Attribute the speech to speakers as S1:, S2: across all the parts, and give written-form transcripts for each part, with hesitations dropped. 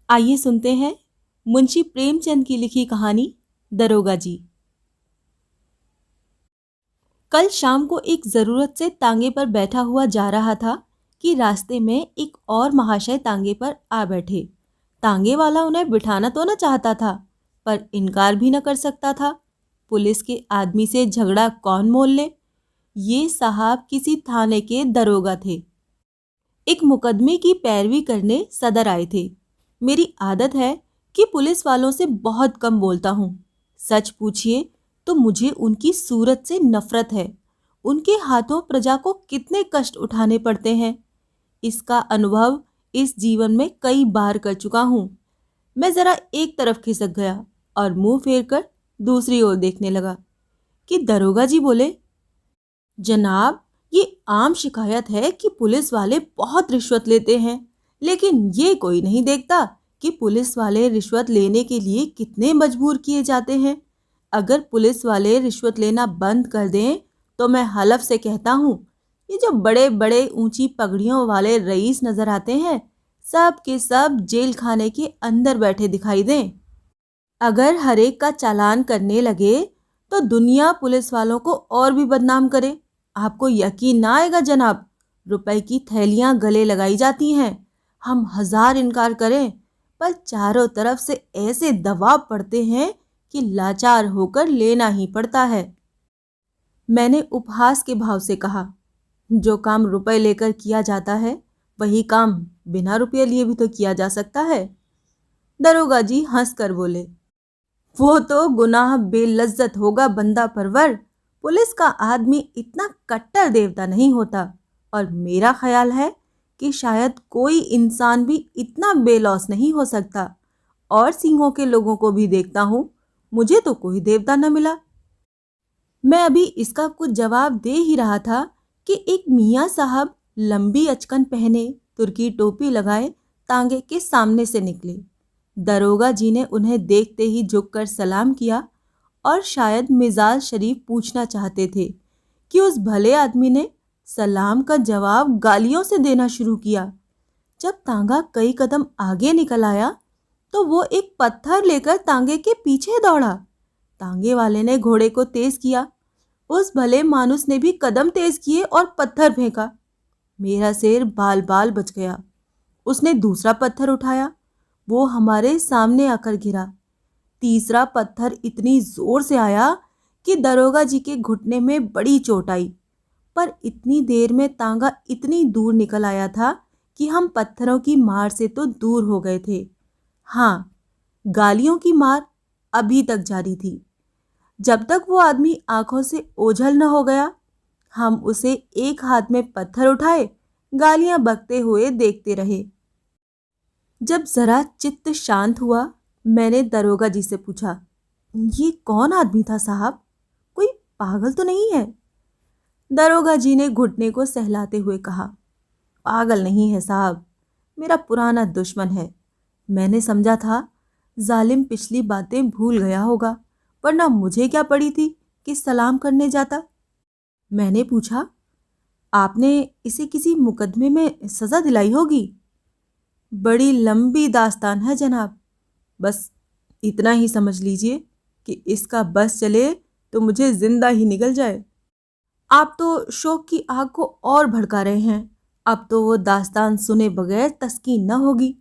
S1: आइए सुनते हैं मुंशी प्रेमचंद की लिखी कहानी दरोगा जी। कल शाम को एक जरूरत से तांगे पर बैठा हुआ जा रहा था कि रास्ते में एक और महाशय तांगे पर आ बैठे। तांगे वाला उन्हें बिठाना तो न चाहता था, पर इनकार भी न कर सकता था। पुलिस के आदमी से झगड़ा कौन मोल ले। ये साहब किसी थाने के दरोगा थे। एक मुकदमे की पैरवी करने सदर आए थे। मेरी आदत है कि पुलिस वालों से बहुत कम बोलता हूँ। सच पूछिए तो मुझे उनकी सूरत से नफरत है। उनके हाथों प्रजा को कितने कष्ट उठाने पड़ते हैं, इसका अनुभव इस जीवन में कई बार कर चुका हूँ। मैं जरा एक तरफ खिसक गया और मुंह फेर कर दूसरी ओर देखने लगा कि दरोगा जी बोले, जनाब, ये आम शिकायत है कि पुलिस वाले बहुत रिश्वत लेते हैं, लेकिन ये कोई नहीं देखता कि पुलिस वाले रिश्वत लेने के लिए कितने मजबूर किए जाते हैं। अगर पुलिस वाले रिश्वत लेना बंद कर दें तो मैं हलफ से कहता हूँ, ये जो बड़े बड़े ऊंची पगड़ियों वाले रईस नजर आते हैं, सब के सब जेल खाने के अंदर बैठे दिखाई दें। अगर हर एक का चालान करने लगे तो दुनिया पुलिस वालों को और भी बदनाम करे। आपको यकीन ना आएगा जनाब, रुपए की थैलियां गले लगाई जाती हैं। हम हजार इनकार करें, पर चारों तरफ से ऐसे दबाव पड़ते हैं कि लाचार होकर लेना ही पड़ता है। मैंने उपहास के भाव से कहा, जो काम रुपए लेकर किया जाता है वही काम बिना रुपये लिए भी तो किया जा सकता है। दरोगा जी हंस कर बोले, वो तो गुनाह बेलज्जत होगा बंदा परवर। पुलिस का आदमी इतना कट्टर देवता नहीं होता, और मेरा ख्याल है कि शायद कोई इंसान भी इतना बेलौस नहीं हो सकता। और सिंहों के लोगों को भी देखता हूँ, मुझे तो कोई देवता न मिला। मैं अभी इसका कुछ जवाब दे ही रहा था कि एक मियाँ साहब लंबी अचकन पहने, तुर्की टोपी लगाए, तांगे के सामने से निकले। दरोगा जी ने उन्हें देखते ही झुककर सलाम किया और शायद मिजाज शरीफ पूछना चाहते थे कि उस भले आदमी ने सलाम का जवाब गालियों से देना शुरू किया। जब तांगा कई कदम आगे निकल आया तो वो एक पत्थर लेकर तांगे के पीछे दौड़ा। तांगे वाले ने घोड़े को तेज किया, उस भले मानुस ने भी कदम तेज किए और पत्थर फेंका। मेरा सिर बाल बाल बच गया। उसने दूसरा पत्थर उठाया, वो हमारे सामने आकर गिरा। तीसरा पत्थर इतनी जोर से आया कि दरोगा जी के घुटने में बड़ी चोट आई। पर इतनी देर में तांगा इतनी दूर निकल आया था कि हम पत्थरों की मार से तो दूर हो गए थे। हाँ, गालियों की मार अभी तक जारी थी। जब तक वो आदमी आंखों से ओझल न हो गया, हम उसे एक हाथ में पत्थर उठाए गालियां बकते हुए देखते रहे। जब जरा चित्त शांत हुआ, मैंने दरोगा जी से पूछा, ये कौन आदमी था साहब? कोई पागल तो नहीं है? दरोगा जी ने घुटने को सहलाते हुए कहा, पागल नहीं है साहब, मेरा पुराना दुश्मन है। मैंने समझा था जालिम पिछली बातें भूल गया होगा, वरना मुझे क्या पड़ी थी कि सलाम करने जाता। मैंने पूछा, आपने इसे किसी मुकदमे में सजा दिलाई होगी? बड़ी लंबी दास्तान है जनाब, बस इतना ही समझ लीजिए कि इसका बस चले तो मुझे जिंदा ही निकल जाए। आप तो शौक की आग को और भड़का रहे हैं। अब तो वो दास्तान सुने बगैर तस्कीन न होगी।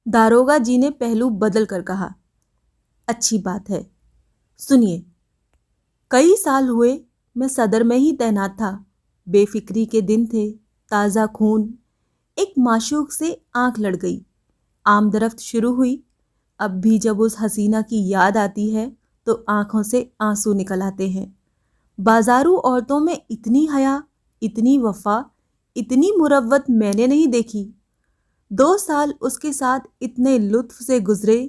S1: दारोगा जी ने पहलू बदल कर कहा, अच्छी बात है, सुनिए। कई साल हुए मैं सदर में ही तैनात था। बेफिक्री के दिन थे, ताज़ा खून। एक माशूक से आंख लड़ गई। आमदरफ्त शुरू हुई। अब भी जब उस हसीना की याद आती है तो आंखों से आंसू निकल आते हैं। बाजारू औरतों में इतनी हया, इतनी वफा, इतनी मुरव्वत मैंने नहीं देखी। 2 साल उसके साथ इतने लुत्फ से गुजरे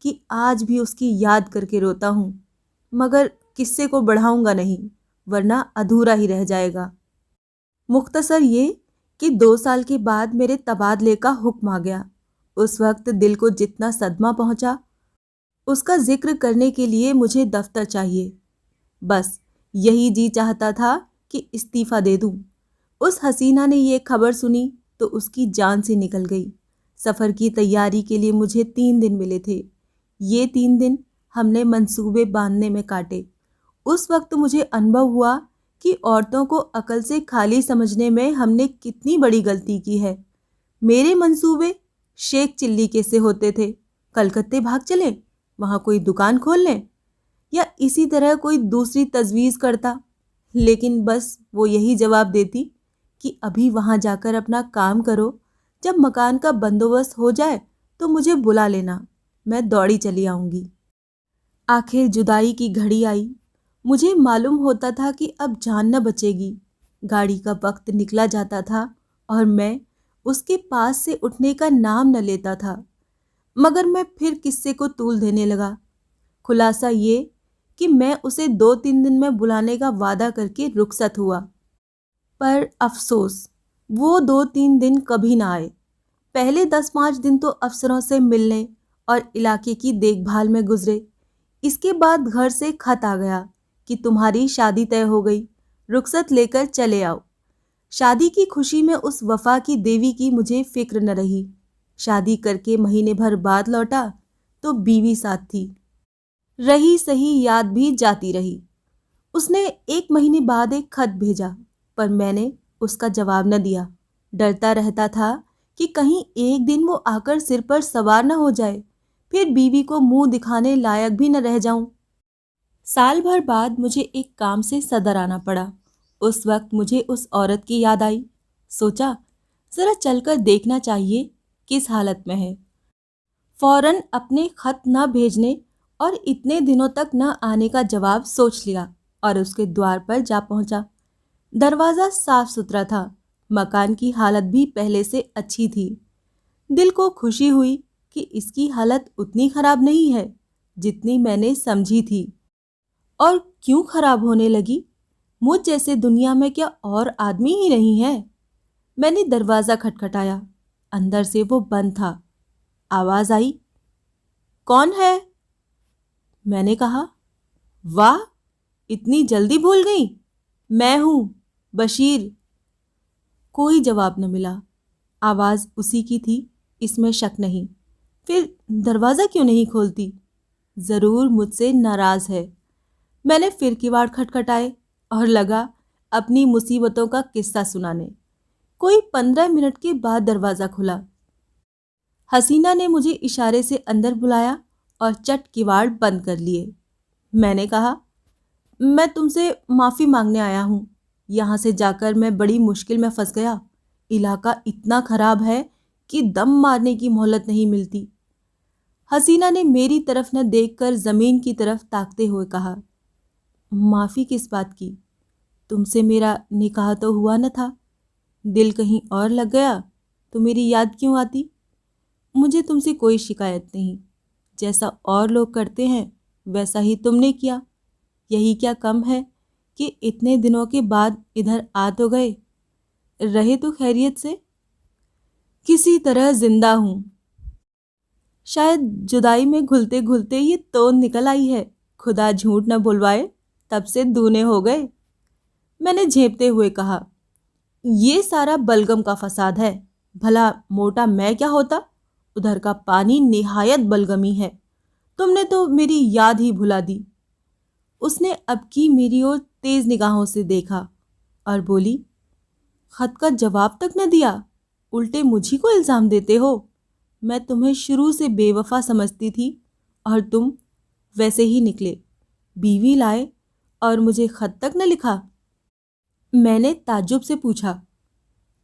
S1: कि आज भी उसकी याद करके रोता हूँ। मगर किस्से को बढ़ाऊंगा नहीं, वरना अधूरा ही रह जाएगा। मुख्तसर ये कि 2 साल के बाद मेरे तबादले का हुक्म आ गया। उस वक्त दिल को जितना सदमा पहुंचा, उसका जिक्र करने के लिए मुझे दफ्तर चाहिए। बस यही जी चाहता था कि इस्तीफा दे दूं। उस हसीना ने ये खबर सुनी तो उसकी जान से निकल गई। सफ़र की तैयारी के लिए मुझे 3 दिन मिले थे। ये 3 दिन हमने मंसूबे बांधने में काटे। उस वक्त मुझे अनुभव हुआ कि औरतों को अकल से खाली समझने में हमने कितनी बड़ी गलती की है। मेरे मंसूबे शेख चिल्ली के से होते थे, कलकत्ते भाग चलें, वहाँ कोई दुकान खोल लें, या इसी तरह कोई दूसरी तजवीज़ करता। लेकिन बस वो यही जवाब देती कि अभी वहाँ जाकर अपना काम करो, जब मकान का बंदोबस्त हो जाए तो मुझे बुला लेना, मैं दौड़ी चली आऊँगी। आखिर जुदाई की घड़ी आई। मुझे मालूम होता था कि अब जान न बचेगी। गाड़ी का वक्त निकला जाता था और मैं उसके पास से उठने का नाम न लेता था। मगर मैं फिर किस्से को तूल देने लगा। खुलासा ये कि मैं उसे 2-3 दिन में बुलाने का वादा करके रुखसत हुआ। पर अफसोस, वो 2-3 दिन कभी ना आए। पहले 10-5 दिन तो अफसरों से मिलने और इलाके की देखभाल में गुजरे। इसके बाद घर से खत आ गया कि तुम्हारी शादी तय हो गई, रुखसत लेकर चले आओ। शादी की खुशी में उस वफा की देवी की मुझे फिक्र न रही। शादी करके महीने भर बाद लौटा तो बीवी साथ थी। रही सही याद भी जाती रही। उसने 1 महीने बाद एक खत भेजा, पर मैंने उसका जवाब न दिया। डरता रहता था कि कहीं एक दिन वो आकर सिर पर सवार न हो जाए, फिर बीवी को मुंह दिखाने लायक भी न रह जाऊं। साल भर बाद मुझे एक काम से सदर आना पड़ा। उस वक्त मुझे उस औरत की याद आई। सोचा जरा चलकर देखना चाहिए किस हालत में है। फौरन अपने खत न भेजने और इतने दिनों तक न आने का जवाब सोच लिया और उसके द्वार पर जा पहुंचा। दरवाज़ा साफ सुथरा था, मकान की हालत भी पहले से अच्छी थी। दिल को खुशी हुई कि इसकी हालत उतनी खराब नहीं है जितनी मैंने समझी थी। और क्यों खराब होने लगी? मुझ जैसे दुनिया में क्या और आदमी ही नहीं है? मैंने दरवाज़ा खटखटाया। अंदर से वो बंद था। आवाज़ आई, कौन है? मैंने कहा, वाह, इतनी जल्दी भूल गई। मैं हूँ, बशीर। कोई जवाब न मिला। आवाज़ उसी की थी, इसमें शक नहीं। फिर दरवाज़ा क्यों नहीं खोलती? ज़रूर मुझसे नाराज़ है। मैंने फिर किवाड़ खटखटाए और लगा अपनी मुसीबतों का किस्सा सुनाने। कोई 15 मिनट के बाद दरवाज़ा खुला। हसीना ने मुझे इशारे से अंदर बुलाया और चट किवाड़ बंद कर लिए। मैंने कहा, मैं तुमसे माफ़ी मांगने आया हूँ। यहाँ से जाकर मैं बड़ी मुश्किल में फंस गया। इलाका इतना खराब है कि दम मारने की मोहलत नहीं मिलती। हसीना ने मेरी तरफ न देखकर ज़मीन की तरफ ताकते हुए कहा, माफ़ी किस बात की? तुमसे मेरा निकाह तो हुआ न था। दिल कहीं और लग गया तो मेरी याद क्यों आती? मुझे तुमसे कोई शिकायत नहीं। जैसा और लोग करते हैं वैसा ही तुमने किया। यही क्या कम है कि इतने दिनों के बाद इधर आ तो गए। रहे तो खैरियत से? किसी तरह जिंदा हूँ। शायद जुदाई में घुलते घुलते ये तोन निकल आई है। खुदा झूठ न बुलवाए, तब से दूने हो गए। मैंने झेपते हुए कहा, ये सारा बलगम का फसाद है। भला मोटा मैं क्या होता? उधर का पानी निहायत बलगमी है। तुमने तो मेरी याद ही भुला दी। उसने अब की मेरी ओर तेज निगाहों से देखा और बोली, खत का जवाब तक न दिया, उल्टे मुझी को इल्ज़ाम देते हो। मैं तुम्हें शुरू से बेवफा समझती थी और तुम वैसे ही निकले। बीवी लाए और मुझे खत तक न लिखा। मैंने ताज्जुब से पूछा,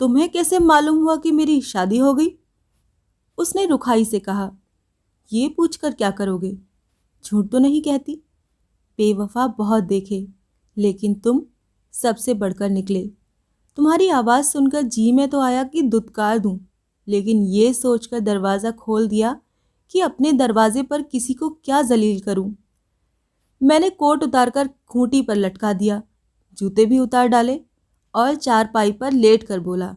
S1: तुम्हें कैसे मालूम हुआ कि मेरी शादी हो गई? उसने रुखाई से कहा, ये पूछकर क्या करोगे? झूठ तो नहीं कहती। बेवफा बहुत देखे, लेकिन तुम सबसे बढ़कर निकले। तुम्हारी आवाज़ सुनकर जी में तो आया कि दुत्कार दूं, लेकिन ये सोचकर दरवाज़ा खोल दिया कि अपने दरवाजे पर किसी को क्या जलील करूं। मैंने कोट उतारकर खूंटी पर लटका दिया, जूते भी उतार डाले और चारपाई पर लेट कर बोला,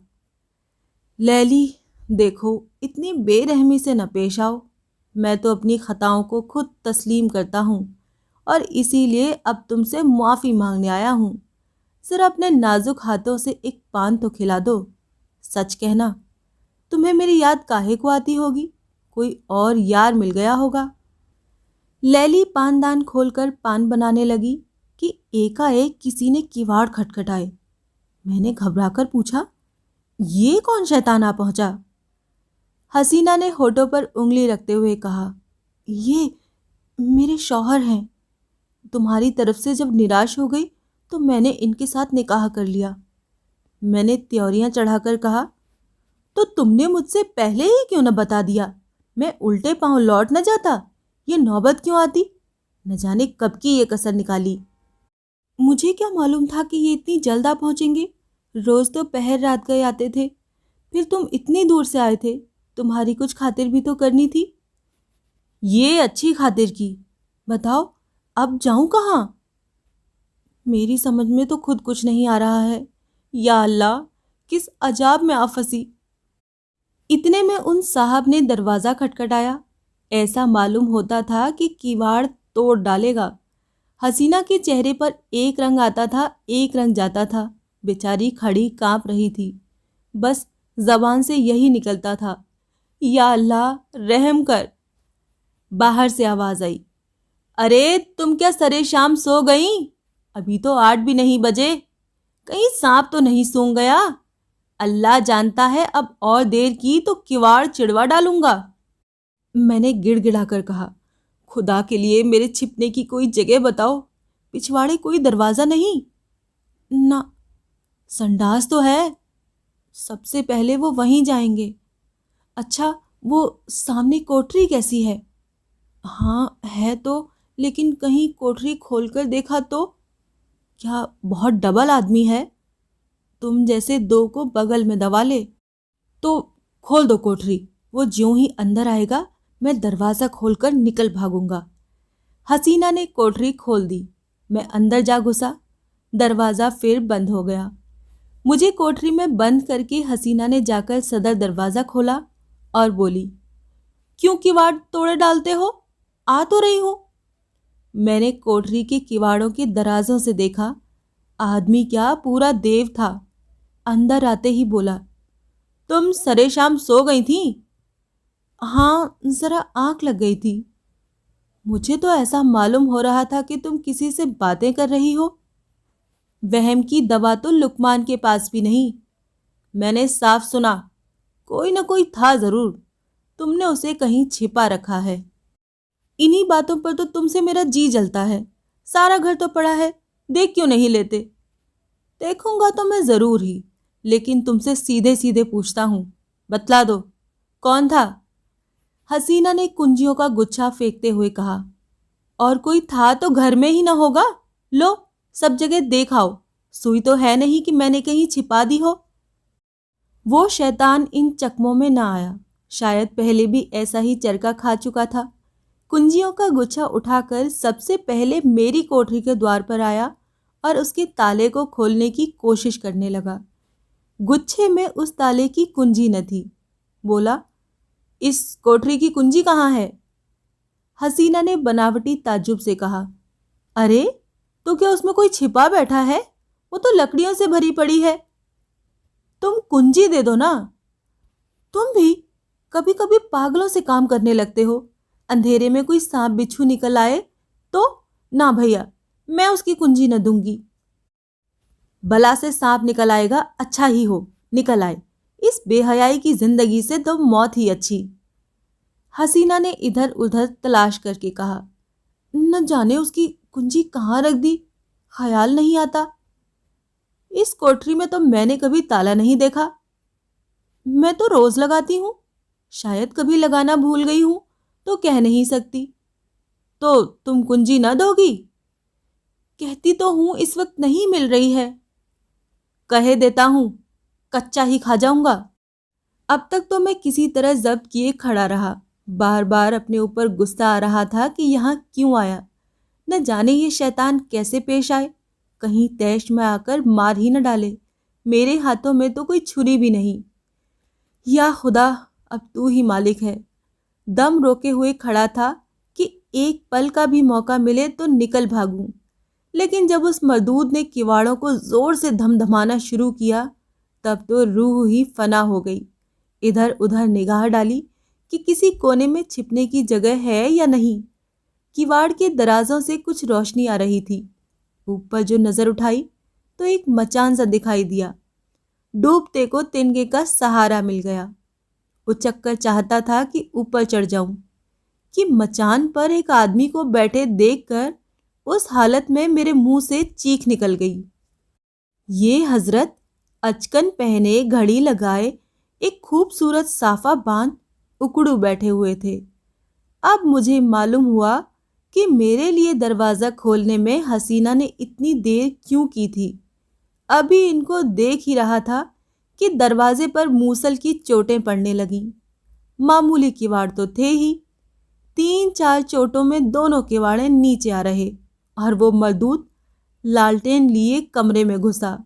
S1: लैली, देखो इतनी बेरहमी से न पेश आओ। मैं तो अपनी खताओं को खुद तस्लीम करता हूँ और इसीलिए अब तुमसे माफ़ी मांगने आया हूँ। ज़रा अपने नाजुक हाथों से एक पान तो खिला दो। सच कहना, तुम्हें मेरी याद काहे को आती होगी? कोई और यार मिल गया होगा। लैली पानदान खोलकर पान बनाने लगी कि एकाएक किसी ने किवाड़ खटखटाए। मैंने घबराकर पूछा, ये कौन शैतान आ पहुंचा? हसीना ने होठों पर उंगली रखते हुए कहा, ये मेरे शौहर हैं। तुम्हारी तरफ से जब निराश हो गई तो मैंने इनके साथ निकाह कर लिया। मैंने त्योरियां चढ़ाकर कहा, तो तुमने मुझसे पहले ही क्यों न बता दिया? मैं उल्टे पांव लौट न जाता? ये नौबत क्यों आती? न जाने कब की ये कसर निकाली। मुझे क्या मालूम था कि ये इतनी जल्द आ पहुंचेंगे। रोज तो पहर रात गए आते थे, फिर तुम इतनी दूर से आए थे। तुम्हारी कुछ खातिर भी तो करनी थी। ये अच्छी खातिर की। बताओ अब जाऊं कहाँ? मेरी समझ में तो खुद कुछ नहीं आ रहा है। या अल्लाह, किस अजाब में आ फंसी। इतने में उन साहब ने दरवाज़ा खटखटाया। ऐसा मालूम होता था कि किवाड़ तोड़ डालेगा। हसीना के चेहरे पर एक रंग आता था, एक रंग जाता था। बेचारी खड़ी कांप रही थी। बस जबान से यही निकलता था, या अल्लाह रहम कर। बाहर से आवाज आई, अरे तुम क्या सरे शाम सो गई? अभी तो 8 भी नहीं बजे। कहीं सांप तो नहीं सूंघ गया? अल्लाह जानता है, अब और देर की तो किवाड़ चिड़वा डालूंगा। मैंने गिड़गिड़ाकर कहा, खुदा के लिए मेरे छिपने की कोई जगह बताओ। पिछवाड़े कोई दरवाजा नहीं? ना, संडास तो है। सबसे पहले वो वहीं जाएंगे। अच्छा, वो सामने कोठरी कैसी है? हाँ है तो, लेकिन कहीं कोठरी खोलकर देखा तो? क्या बहुत डबल आदमी है? तुम जैसे दो को बगल में दबा ले। तो खोल दो कोठरी। वो ज्यों ही अंदर आएगा मैं दरवाज़ा खोलकर निकल भागूंगा। हसीना ने कोठरी खोल दी। मैं अंदर जा घुसा। दरवाज़ा फिर बंद हो गया। मुझे कोठरी में बंद करके हसीना ने जाकर सदर दरवाज़ा खोला और बोली, क्यों किवाड़ तोड़े डालते हो? आ तो रही हूं। मैंने कोठरी के किवाड़ों के दराजों से देखा। आदमी क्या, पूरा देव था। अंदर आते ही बोला, तुम सरे शाम सो गई थी? हाँ, जरा आंख लग गई थी। मुझे तो ऐसा मालूम हो रहा था कि तुम किसी से बातें कर रही हो। वहम की दवा तो लुकमान के पास भी नहीं। मैंने साफ सुना, कोई ना कोई था जरूर। तुमने उसे कहीं छिपा रखा है। इन्हीं बातों पर तो तुमसे मेरा जी जलता है। सारा घर तो पड़ा है, देख क्यों नहीं लेते? देखूंगा तो मैं जरूर ही, लेकिन तुमसे सीधे सीधे पूछता हूं, बतला दो, कौन था? हसीना ने कुंजियों का गुच्छा फेंकते हुए कहा, और कोई था तो घर में ही ना होगा। लो, सब जगह देख आओ। सुई तो है नहीं कि मैंने कहीं छिपा दी हो। वो शैतान इन चकमों में ना आया। शायद पहले भी ऐसा ही चरका खा चुका था। कुंजियों का गुच्छा उठाकर सबसे पहले मेरी कोठरी के द्वार पर आया और उसके ताले को खोलने की कोशिश करने लगा। गुच्छे में उस ताले की कुंजी न थी। बोला, इस कोठरी की कुंजी कहाँ है? हसीना ने बनावटी ताज्जुब से कहा, अरे तो क्या उसमें कोई छिपा बैठा है? वो तो लकड़ियों से भरी पड़ी है। तुम कुंजी दे दो ना। तुम भी कभी कभी पागलों से काम करने लगते हो। अंधेरे में कोई सांप बिच्छू निकल आए तो? ना भैया, मैं उसकी कुंजी न दूंगी। भला से सांप निकल आएगा, अच्छा ही हो, निकल आए। इस बेहयाई की जिंदगी से तो मौत ही अच्छी। हसीना ने इधर उधर तलाश करके कहा, न जाने उसकी कुंजी कहाँ रख दी, ख्याल नहीं आता। इस कोठरी में तो मैंने कभी ताला नहीं देखा। मैं तो रोज लगाती हूँ, शायद कभी लगाना भूल गई हूं तो कह नहीं सकती। तो तुम कुंजी न दोगी? कहती तो हूं, इस वक्त नहीं मिल रही है। कहे देता हूं, कच्चा ही खा जाऊंगा। अब तक तो मैं किसी तरह जब्त किए खड़ा रहा। बार बार अपने ऊपर गुस्सा आ रहा था कि यहाँ क्यों आया। न जाने ये शैतान कैसे पेश आए, कहीं तैश में आकर मार ही न डाले। मेरे हाथों में तो कोई छुरी भी नहीं। या खुदा, अब तू ही मालिक है। दम रोके हुए खड़ा था कि एक पल का भी मौका मिले तो निकल भागूं, लेकिन जब उस मर्दूद ने किवाड़ों को जोर से धमधमाना शुरू किया तब तो रूह ही फना हो गई। इधर उधर निगाह डाली कि किसी कोने में छिपने की जगह है या नहीं। किवाड़ के दराजों से कुछ रोशनी आ रही थी। ऊपर जो नजर उठाई तो एक मचान सा दिखाई दिया। डूबते को तिनके का सहारा मिल गया। उचक कर चाहता था कि ऊपर चढ़ जाऊं कि मचान पर एक आदमी को बैठे देखकर उस हालत में मेरे मुंह से चीख निकल गई। ये हजरत अचकन पहने, घड़ी लगाए, एक खूबसूरत साफा बांध उकड़ू बैठे हुए थे। अब मुझे मालूम हुआ कि मेरे लिए दरवाजा खोलने में हसीना ने इतनी देर क्यों की थी। अभी इनको देख ही रहा था कि दरवाजे पर मूसल की चोटें पड़ने लगीं। मामूली किवाड़ तो थे ही, 3-4 चोटों में दोनों किवाड़े नीचे आ रहे और वो मर्दूद लालटेन लिए कमरे में घुसा।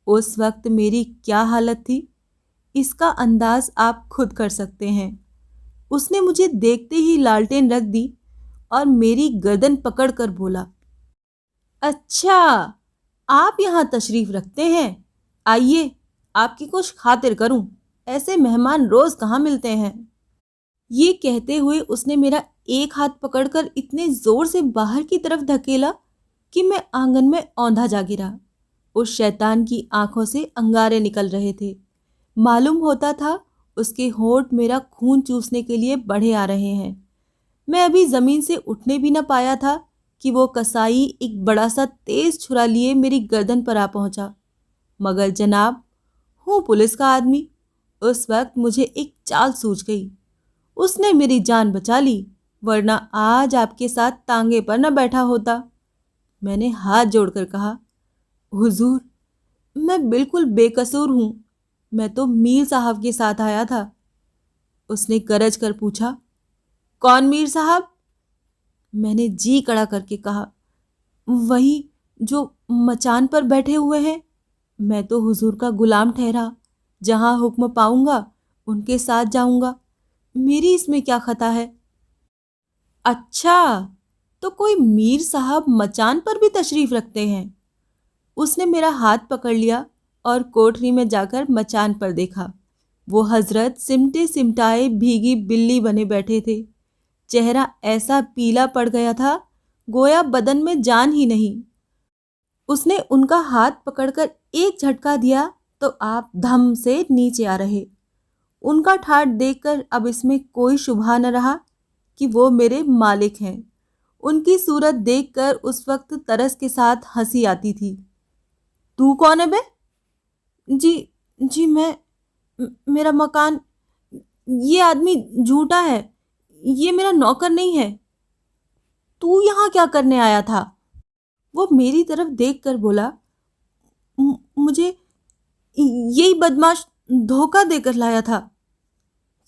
S1: उस वक्त मेरी क्या हालत थी, इसका अंदाज आप खुद कर सकते हैं। उसने मुझे देखते ही लालटेन रख दी और मेरी गर्दन पकड़कर बोला, अच्छा, आप यहाँ तशरीफ रखते हैं? आइए, आपकी कुछ खातिर करूं। ऐसे मेहमान रोज कहाँ मिलते हैं। ये कहते हुए उसने मेरा एक हाथ पकड़कर इतने जोर से बाहर की तरफ धकेला कि मैं आंगन में औंधा जा गिरा। उस शैतान की आंखों से अंगारे निकल रहे थे। मालूम होता था उसके होंठ मेरा खून चूसने के लिए बढ़े आ रहे हैं। मैं अभी जमीन से उठने भी न पाया था कि वो कसाई एक बड़ा सा तेज छुरा लिए मेरी गर्दन पर आ पहुंचा। मगर जनाब, हूँ पुलिस का आदमी। उस वक्त मुझे एक चाल सूझ गई। उसने मेरी जान बचा ली, वरना आज आपके साथ तांगे पर न बैठा होता। मैंने हाथ जोड़कर कहा, हुजूर, मैं बिल्कुल बेकसूर हूँ। मैं तो मीर साहब के साथ आया था। उसने गरज कर पूछा, कौन मीर साहब? मैंने जी कड़ा करके कहा, वही जो मचान पर बैठे हुए हैं। मैं तो हुजूर का गुलाम ठहरा, जहां हुक्म पाऊंगा उनके साथ जाऊंगा। मेरी इसमें क्या खता है। अच्छा, तो कोई मीर साहब मचान पर भी तशरीफ रखते हैं? उसने मेरा हाथ पकड़ लिया और कोठरी में जाकर मचान पर देखा। वो हजरत सिमटे सिमटाए भीगी बिल्ली बने बैठे थे। चेहरा ऐसा पीला पड़ गया था, गोया बदन में जान ही नहीं। उसने उनका हाथ पकड़कर एक झटका दिया तो आप धम से नीचे आ रहे। उनका ठाठ देखकर अब इसमें कोई शुबहा न रहा कि वो मेरे मालिक हैं। उनकी सूरत देखकर उस वक्त तरस के साथ हंसी आती थी। तू कौन है बे? जी जी मेरा मकान, ये आदमी झूठा है, ये मेरा नौकर नहीं है। तू यहाँ क्या करने आया था? वो मेरी तरफ देखकर बोला, मुझे यही बदमाश धोखा देकर लाया था।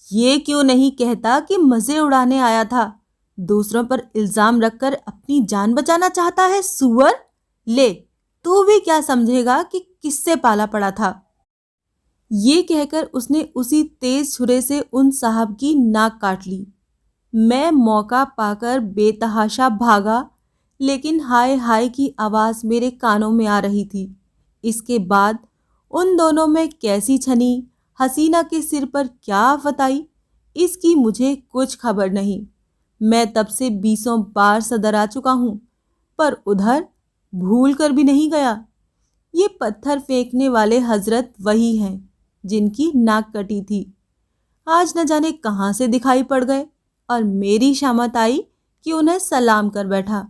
S1: ये क्यों नहीं कहता कि मजे उड़ाने आया था? दूसरों पर इल्जाम रखकर अपनी जान बचाना चाहता है, सुअर। ले, तू भी क्या समझेगा कि किससे पाला पड़ा था। ये कहकर उसने उसी तेज छुरे से उन साहब की नाक काट ली। मैं मौका पाकर बेतहाशा भागा, लेकिन हाय हाय की आवाज मेरे कानों में आ रही थी। इसके बाद उन दोनों में कैसी छनी, हसीना के सिर पर क्या आफत आई, इसकी मुझे कुछ खबर नहीं। मैं तब से 20 बार सदर आ चुका हूं, पर उधर भूल कर भी नहीं गया। ये पत्थर फेंकने वाले हजरत वही हैं जिनकी नाक कटी थी। आज न जाने कहां से दिखाई पड़ गए और मेरी शामत आई कि उन्हें सलाम कर बैठा।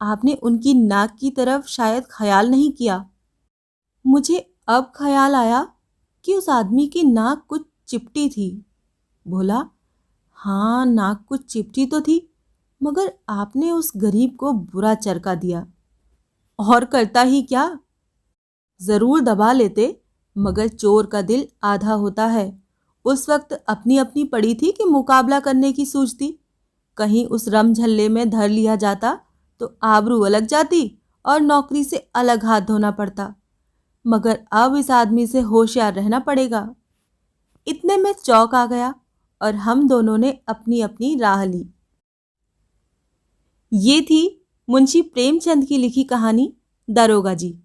S1: आपने उनकी नाक की तरफ शायद ख्याल नहीं किया। मुझे अब ख्याल आया कि उस आदमी की नाक कुछ चिपटी थी। बोला, हाँ, नाक कुछ चिपटी तो थी, मगर आपने उस गरीब को बुरा चरका दिया। और करता ही क्या, जरूर दबा लेते, मगर चोर का दिल आधा होता है। उस वक्त अपनी अपनी पड़ी थी कि मुकाबला करने की सूझती। कहीं उस रम झल्ले में धर लिया जाता तो आबरू अलग जाती और नौकरी से अलग हाथ धोना पड़ता। मगर अब इस आदमी से होशियार रहना पड़ेगा। इतने में चौक आ गया और हम दोनों ने अपनी अपनी राह ली। ये थी मुंशी प्रेमचंद की लिखी कहानी दरोगा जी।